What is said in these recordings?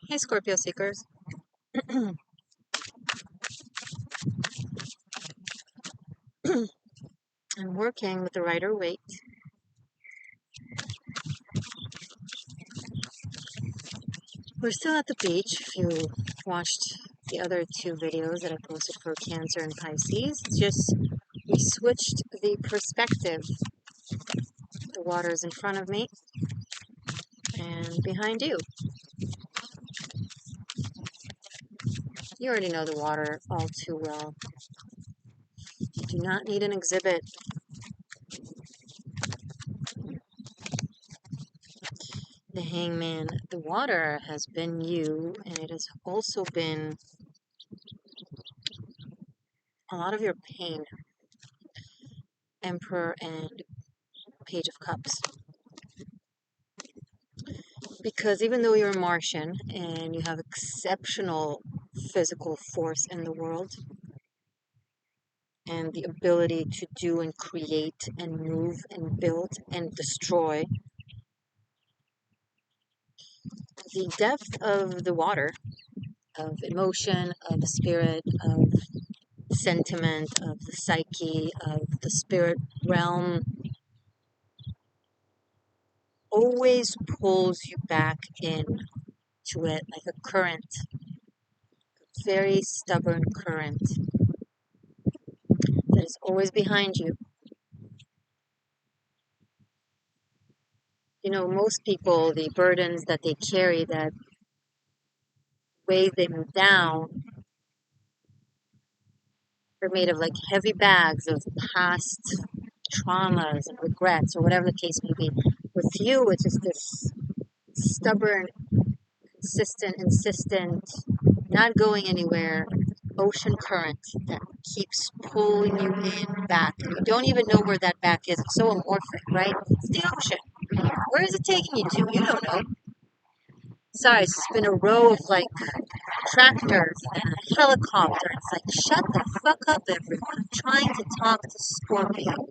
Hey, Scorpio seekers. I'm working with the Rider Waite. We're still at the beach. If you watched the other two videos that I posted for Cancer and Pisces, it's just we switched the perspective. The water is in front of me and behind you. You already know the water all too well. You do not need an exhibit. The Hangman, the water has been you, and it has also been a lot of your pain. Emperor and Page of Cups. Because even though you're a Martian and you have exceptional physical force in the world and the ability to do and create and move and build and destroy, the depth of the water, of emotion, of the spirit, of sentiment, of the psyche, of the spirit realm, always pulls you back in to it like a current, very stubborn current that is always behind you. You know, most people, the burdens that they carry that weigh them down are made of like heavy bags of past traumas and regrets or whatever the case may be. With you, it's just this stubborn, consistent, insistent, not going anywhere ocean current that keeps pulling you in back. And you don't even know where that back is. It's so amorphic, right? It's the ocean. Where is it taking you to? You don't know. Sorry, it's just been a row of like tractors and a helicopter. It's like, shut the fuck up, everyone. I'm trying to talk to Scorpio.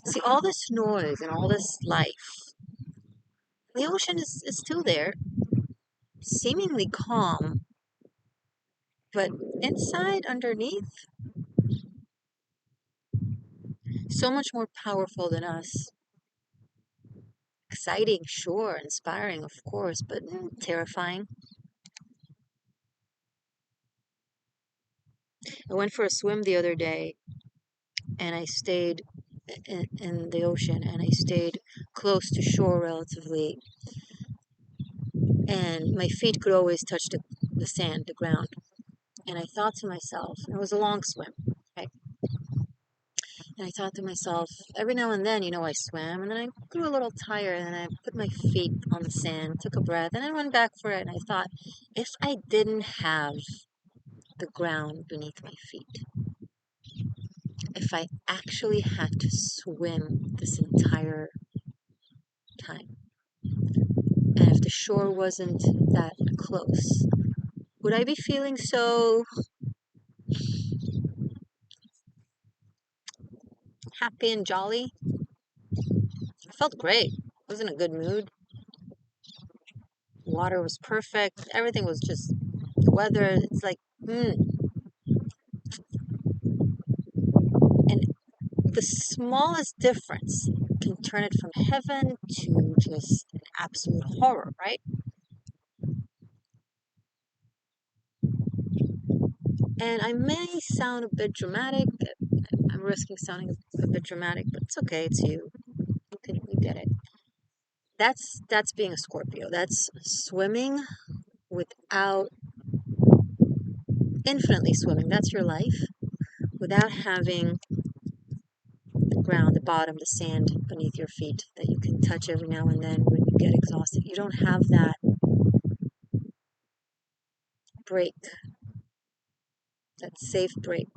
See, all this noise and all this life, the ocean is still there, seemingly calm, but inside, underneath, so much more powerful than us. Exciting, sure, inspiring, of course, but terrifying. I went for a swim the other day and I stayed in the ocean and I stayed close to shore relatively, and my feet could always touch the sand, the ground. And I thought to myself, and it was a long swim, right? And I thought to myself, every now and then, I swam, and then I grew a little tired, and I put my feet on the sand, took a breath, and I went back for it. And I thought, if I didn't have the ground beneath my feet, if I actually had to swim this entire time, and if the shore wasn't that close, would I be feeling so happy and jolly? I felt great. I was in a good mood. The water was perfect. Everything was just the weather. It's like, and the smallest difference can turn it from heaven to just an absolute horror, right? And I may sound a bit dramatic. I'm risking sounding a bit dramatic, but it's okay. It's you. You get it. That's being a Scorpio. That's swimming without infinitely swimming. That's your life without having the ground, the bottom, the sand beneath your feet that you can touch every now and then when you get exhausted. You don't have that break, that safe break.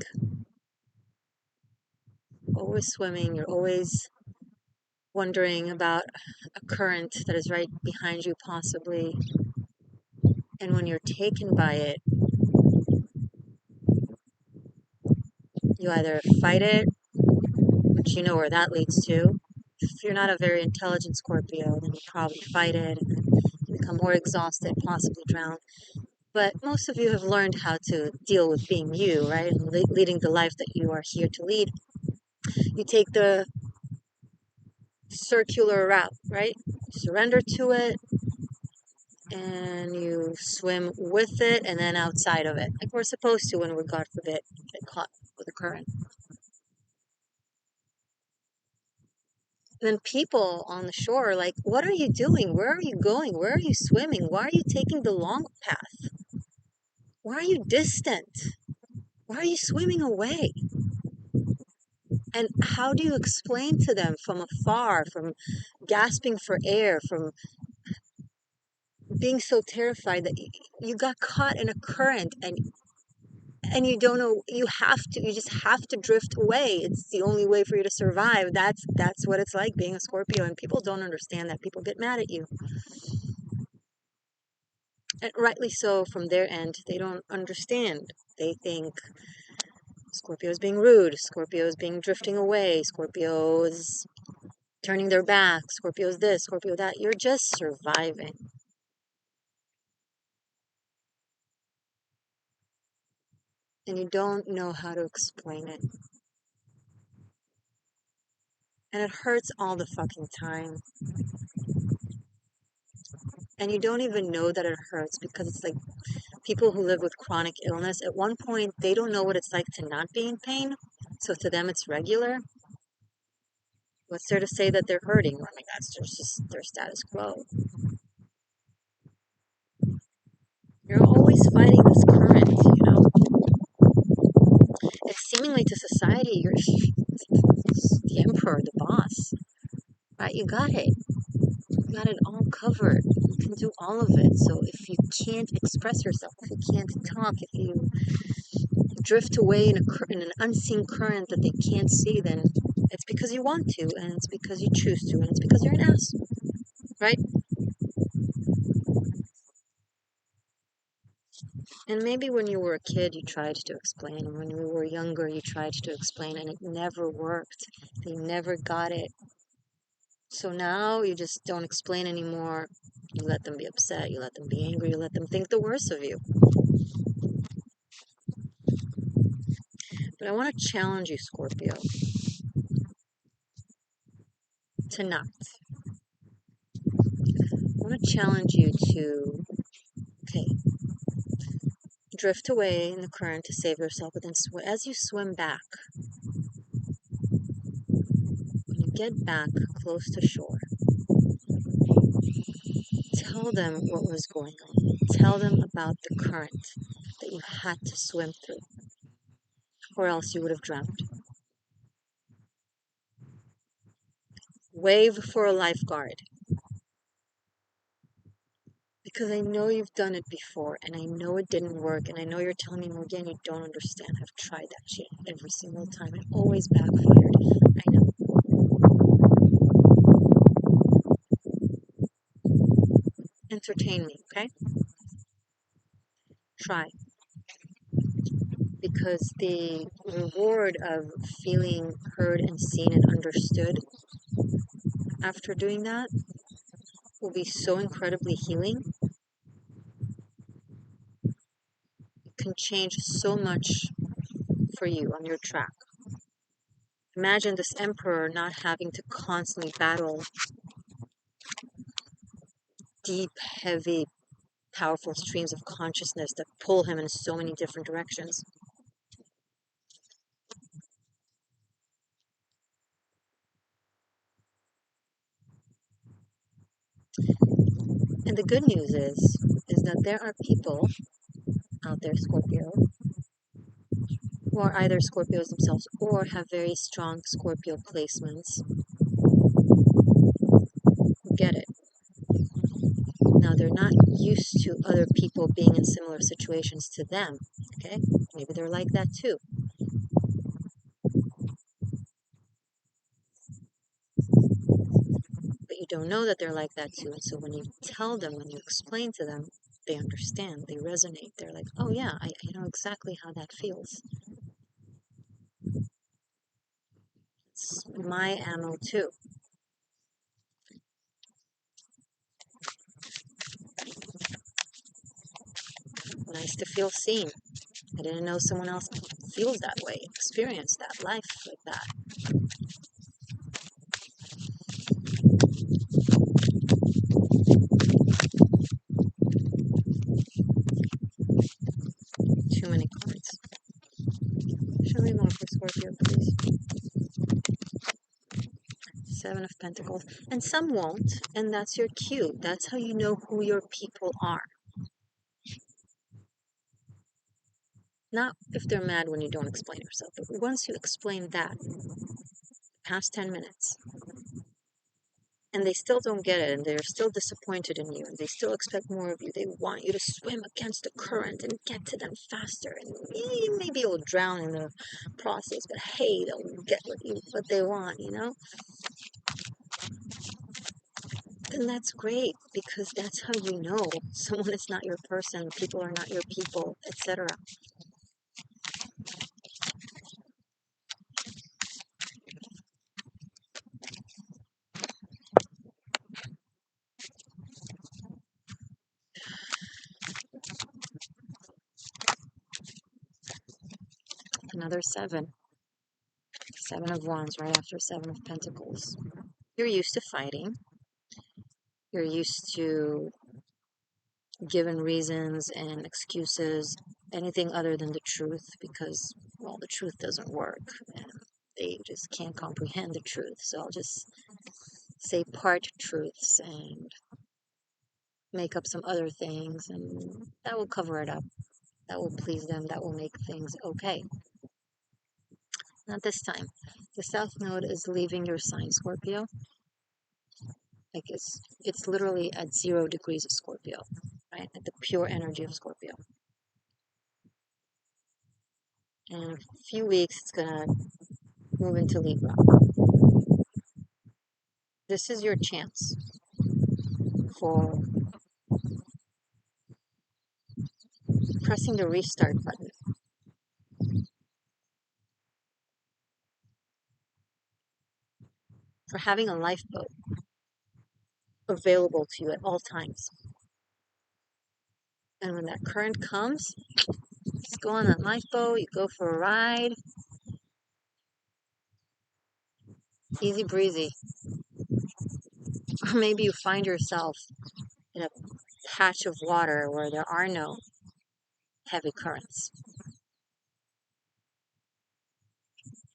Always swimming, you're always wondering about a current that is right behind you, possibly. And when you're taken by it, you either fight it, which you know where that leads to, If you're not a very intelligent Scorpio, then you probably fight it and then you become more exhausted, possibly drown. But most of you have learned how to deal with being you, right? And leading the life that you are here to lead. You take the circular route, right? Surrender to it, and you swim with it and then outside of it, like we're supposed to when we're, God forbid, get caught with a current. And then people on the shore are like, what are you doing? Where are you going? Where are you swimming? Why are you taking the long path? Why are you distant? Why are you swimming away? And how do you explain to them from afar, from gasping for air, from being so terrified that you got caught in a current and you don't know, you just have to drift away. It's the only way for you to survive. That's what it's like being a Scorpio, and people don't understand that. People get mad at you, and rightly so. From their end, they don't understand. They think Scorpio is being rude, Scorpio is being drifting away, Scorpio is turning their back, Scorpio is this, Scorpio that. You're just surviving, and you don't know how to explain it, and it hurts all the fucking time. And you don't even know that it hurts, because it's like people who live with chronic illness, at one point they don't know what it's like to not be in pain, so to them it's regular. What's there to say that they're hurting? I mean, that's just their status quo. You're always fighting this current, and seemingly to society you're the emperor, the boss, right? You got it. You got it all covered. You can do all of it. So if you can't express yourself, if you can't talk, if you drift away in an unseen current that they can't see, then it's because you want to, and it's because you choose to, and it's because you're an ass, right? And maybe when you were a kid, you tried to explain, and when you were younger, you tried to explain, and it never worked. They never got it. So now you just don't explain anymore. You let them be upset, you let them be angry, you let them think the worst of you. But I want to challenge you, Scorpio, to not. I want to challenge you to, okay, drift away in the current to save yourself, but then as you swim back, when you get back close to shore, tell them what was going on. Tell them about the current that you had to swim through, or else you would have drowned. Wave for a lifeguard, because I know you've done it before, and I know it didn't work, and I know you're telling me, Morgainne, you don't understand. I've tried that shit every single time. It always backfired. I know. Entertain me, okay? Try. Because the reward of feeling heard and seen and understood after doing that will be so incredibly healing. It can change so much for you on your track. Imagine this emperor not having to constantly battle deep, heavy, powerful streams of consciousness that pull him in so many different directions. And the good news is that there are people out there, Scorpio, who are either Scorpios themselves or have very strong Scorpio placements, who get it. Now, they're not used to other people being in similar situations to them, okay? Maybe they're like that too. But you don't know that they're like that too. And so when you tell them, when you explain to them, they understand, they resonate. They're like, oh yeah, I know exactly how that feels. It's my ammo too. Nice to feel seen. I didn't know someone else feels that way, experience that life like that. Too many cards. Show me more for Scorpio, please. Seven of Pentacles. And some won't, and that's your cue. That's how you know who your people are. Not if they're mad when you don't explain yourself, but once you explain that, past 10 minutes, and they still don't get it, and they're still disappointed in you, and they still expect more of you. They want you to swim against the current and get to them faster, and maybe you'll drown in the process, but hey, they'll get what they want, you know? Then that's great, because that's how you know someone is not your person, people are not your people, etc. Another seven. Seven of Wands right after Seven of Pentacles. You're used to fighting. You're used to giving reasons and excuses, anything other than the truth, because, well, the truth doesn't work. And they just can't comprehend the truth. So I'll just say part truths and make up some other things, and that will cover it up. That will please them. That will make things okay. Not this time. The South Node is leaving your sign, Scorpio. Like it's literally at 0 degrees of Scorpio, right? At the pure energy of Scorpio. And in a few weeks, it's gonna move into Libra. This is your chance for pressing the restart button. For having a lifeboat available to you at all times. And when that current comes, just go on that lifeboat, you go for a ride. Easy breezy. Or maybe you find yourself in a patch of water where there are no heavy currents.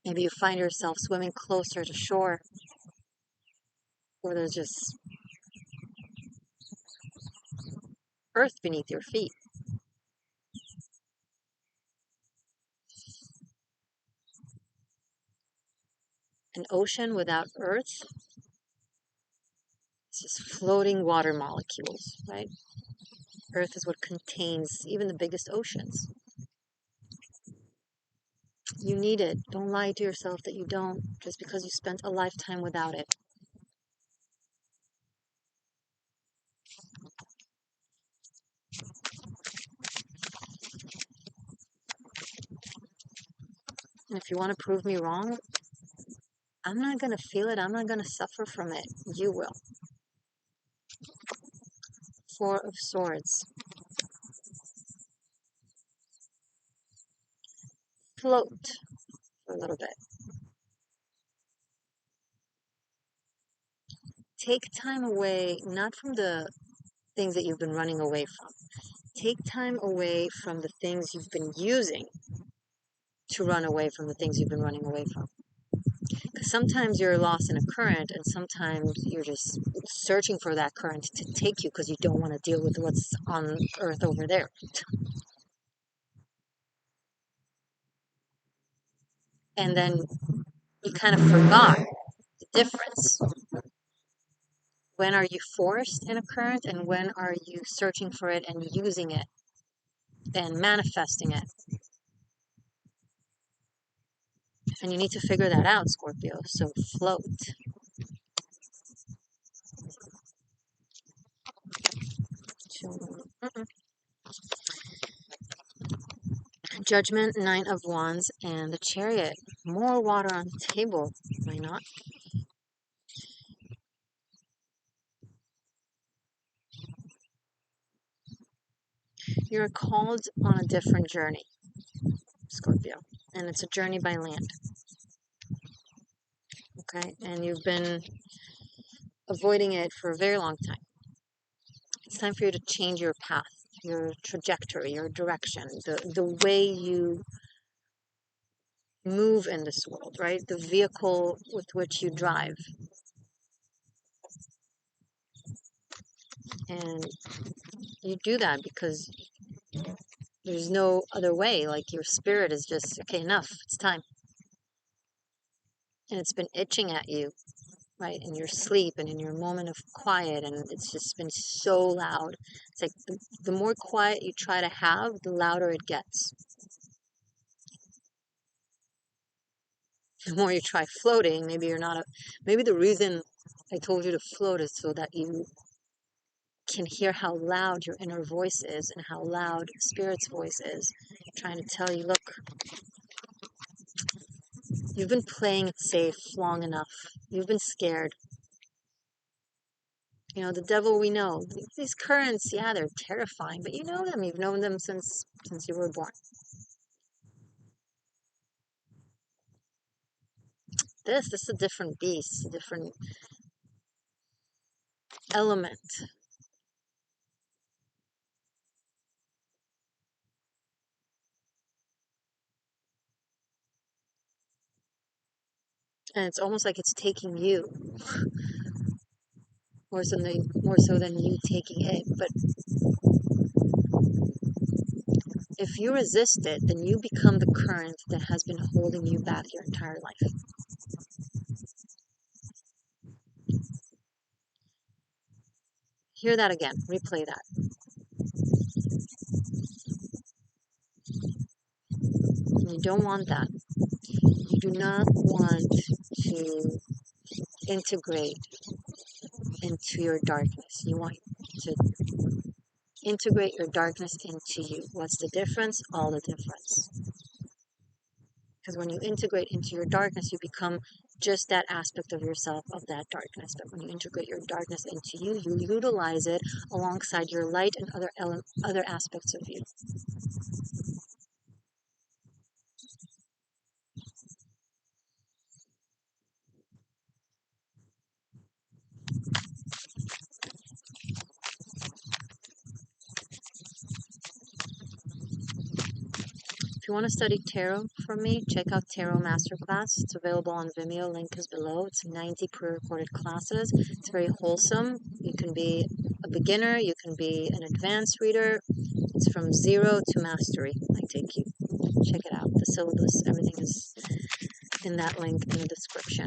Maybe you find yourself swimming closer to shore where there's just earth beneath your feet. An ocean without earth, it's just floating water molecules, right? Earth is what contains even the biggest oceans. You need it. Don't lie to yourself that you don't, just because you spent a lifetime without it. And if you want to prove me wrong, I'm not going to feel it. I'm not going to suffer from it. You will. Four of Swords. Float for a little bit. Take time away, not from the things that you've been running away from. Take time away from the things you've been using to run away from the things you've been running away from. Because sometimes you're lost in a current, and sometimes you're just searching for that current to take you because you don't want to deal with what's on earth over there. And then you kind of forgot the difference. When are you forced in a current, and when are you searching for it and using it and manifesting it? And you need to figure that out, Scorpio. So float. Judgment, Nine of Wands, and the Chariot. More water on the table. Why not? You're called on a different journey, Scorpio, and it's a journey by land. Okay, and you've been avoiding it for a very long time. It's time for you to change your path, your trajectory, your direction, the way you move in this world, right? The vehicle with which you drive. And you do that because there's no other way. Like your spirit is just, okay, enough, it's time. And it's been itching at you, right? In your sleep and in your moment of quiet. And it's just been so loud. It's like the more quiet you try to have, the louder it gets. The more you try floating, maybe you're not maybe the reason I told you to float is so that you can hear how loud your inner voice is and how loud spirit's voice is, trying to tell you, look, you've been playing it safe long enough. You've been scared. You know, the devil, we know. These currents, yeah, they're terrifying, but you know them. You've known them since you were born. This is a different beast, a different element. And it's almost like it's taking you more so than you taking it. But if you resist it, then you become the current that has been holding you back your entire life. Hear that again. Replay that. You don't want that. You do not want to integrate into your darkness. You want to integrate your darkness into you. What's the difference? All the difference. Because when you integrate into your darkness, you become just that aspect of yourself, of that darkness. But when you integrate your darkness into you, you utilize it alongside your light and other aspects of you. If you want to study tarot from me, check out Tarot Masterclass. It's available on Vimeo. Link is below. It's 90 pre-recorded classes. It's very wholesome. You can be a beginner. You can be an advanced reader. It's from zero to mastery. I take you. Check it out. The syllabus, everything is in that link in the description.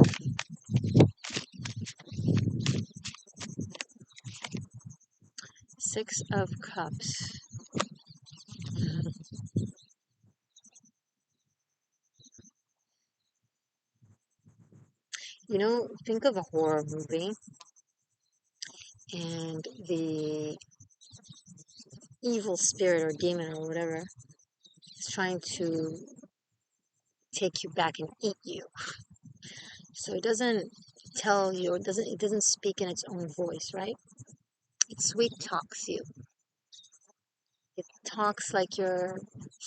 Six of Cups. You know, think of a horror movie and the evil spirit or demon or whatever is trying to take you back and eat you. So it doesn't tell you, it doesn't speak in its own voice, right? It sweet talks you. It talks like your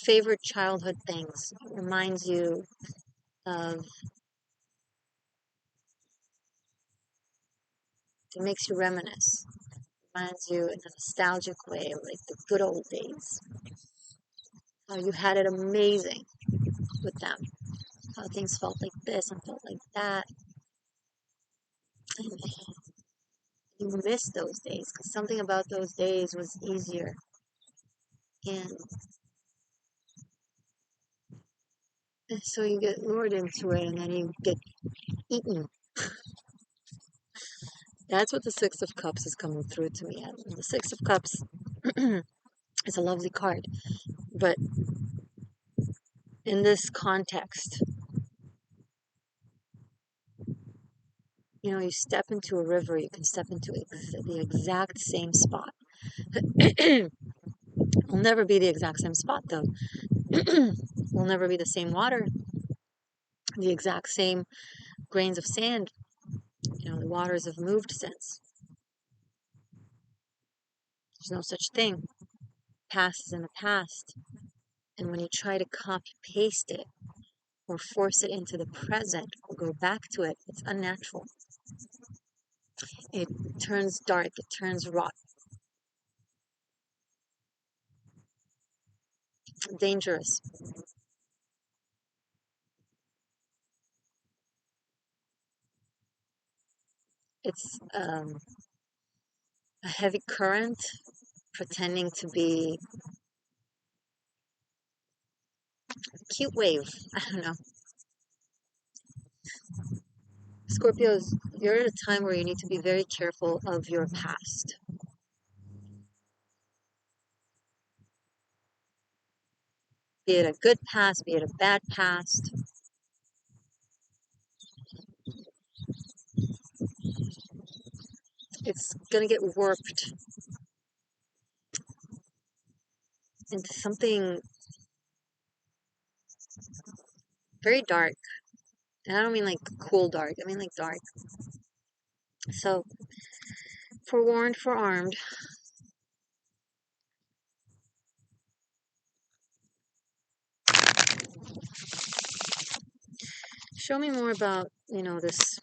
favorite childhood things. It reminds you of, it makes you reminisce. Reminds you in a nostalgic way, like the good old days. How you had it amazing with them. How things felt like this and felt like that. And you miss those days because something about those days was easier. And so you get lured into it and then you get eaten. That's what the Six of Cups is coming through to me at. The Six of Cups is a lovely card. But in this context, you know, you step into a river, you can step into the exact same spot. It'll never be the exact same spot, though. Will never be the same water, the exact same grains of sand. You know, the waters have moved since. There's no such thing. past is in the past. And when you try to copy paste it or force it into the present or go back to it, it's unnatural. It turns dark, it turns rot, dangerous. It's a heavy current pretending to be a cute wave. I don't know. Scorpios, you're at a time where you need to be very careful of your past. Be it a good past, be it a bad past. It's going to get warped into something very dark. And I don't mean like cool dark, I mean like dark. So, forewarned, forearmed. Show me more about, this.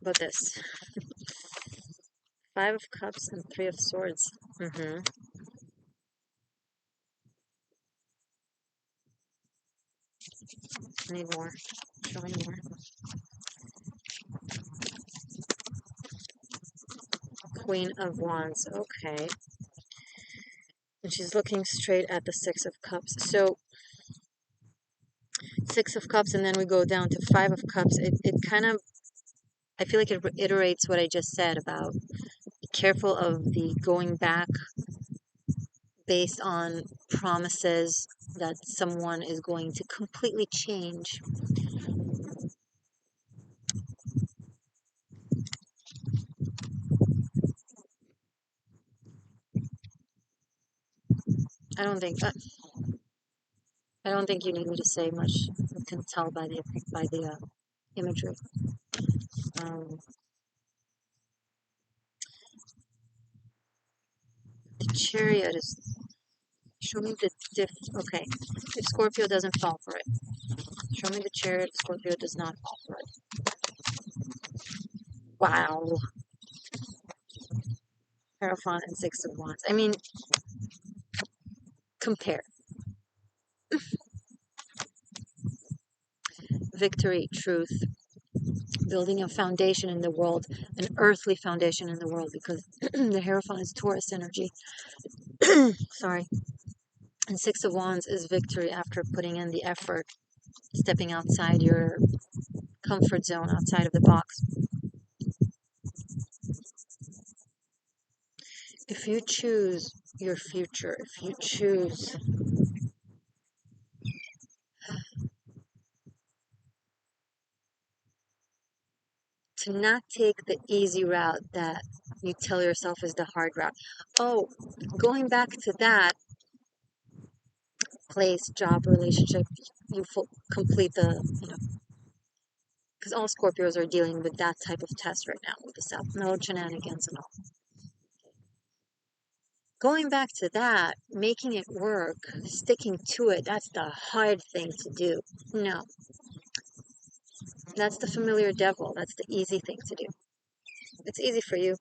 About this. Five of Cups and Three of Swords. I need more. Show me more. Queen of Wands. Okay. And she's looking straight at the Six of Cups. So, Six of Cups, and then we go down to Five of Cups. It kind of, I feel like it reiterates what I just said about be careful of the going back based on promises that someone is going to completely change. I don't think I don't think you need me to say much. You can tell by the imagery. Um, the Chariot is. Show me the diff. Okay, if Scorpio doesn't fall for it, show me the Chariot. If Scorpio does not fall for it. Wow. Hierophant and Six of Wands. I mean, compare. Victory, truth, building a foundation in the world, an earthly foundation in the world, because the Hierophant is Taurus energy. Sorry. And Six of Wands is victory after putting in the effort, stepping outside your comfort zone, outside of the box. If you choose your future, if you choose to not take the easy route that you tell yourself is the hard route. Oh, going back to that place, job, relationship, you complete the, because all Scorpios are dealing with that type of test right now with the South Node shenanigans and all. Going back to that, making it work, sticking to it, that's the hard thing to do. No, that's the familiar devil. That's the easy thing to do. It's easy for you.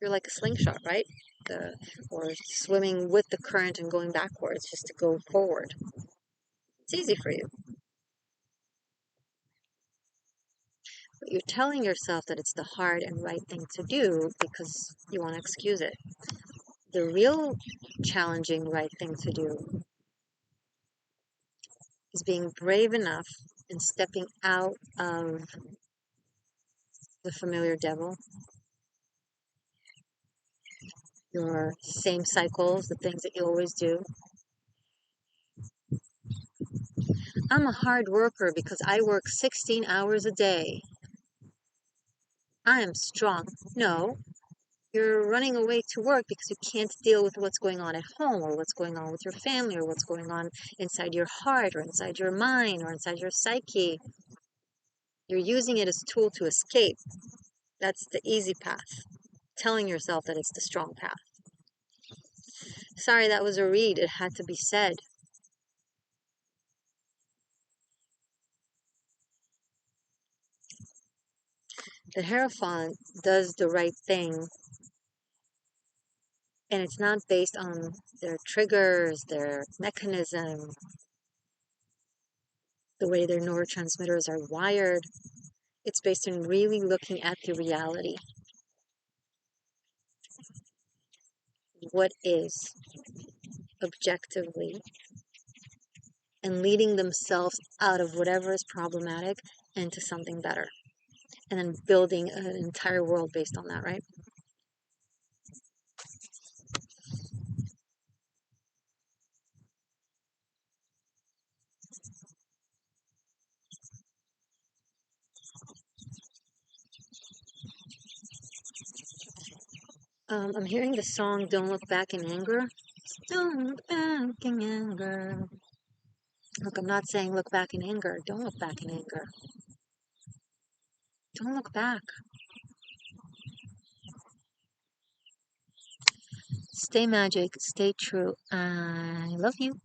You're like a slingshot, right? Or swimming with the current and going backwards just to go forward. It's easy for you. But you're telling yourself that it's the hard and right thing to do because you want to excuse it. The real challenging right thing to do is being brave enough and stepping out of the familiar devil, your same cycles, the things that you always do. I'm a hard worker because I work 16 hours a day. I am strong. No, you're running away to work because you can't deal with what's going on at home or what's going on with your family or what's going on inside your heart or inside your mind or inside your psyche. You're using it as a tool to escape. That's the easy path. Telling yourself that it's the strong path. Sorry, that was a read. It had to be said. The Hierophant does the right thing, and it's not based on their triggers, their mechanism, the way their neurotransmitters are wired. It's based on really looking at the reality. What is objectively, and leading themselves out of whatever is problematic into something better. And then building an entire world based on that, right? I'm hearing the song Don't Look Back in Anger. Don't look back in anger. Look, I'm not saying look back in anger. Don't look back in anger. Don't look back. Stay magic. Stay true. I love you.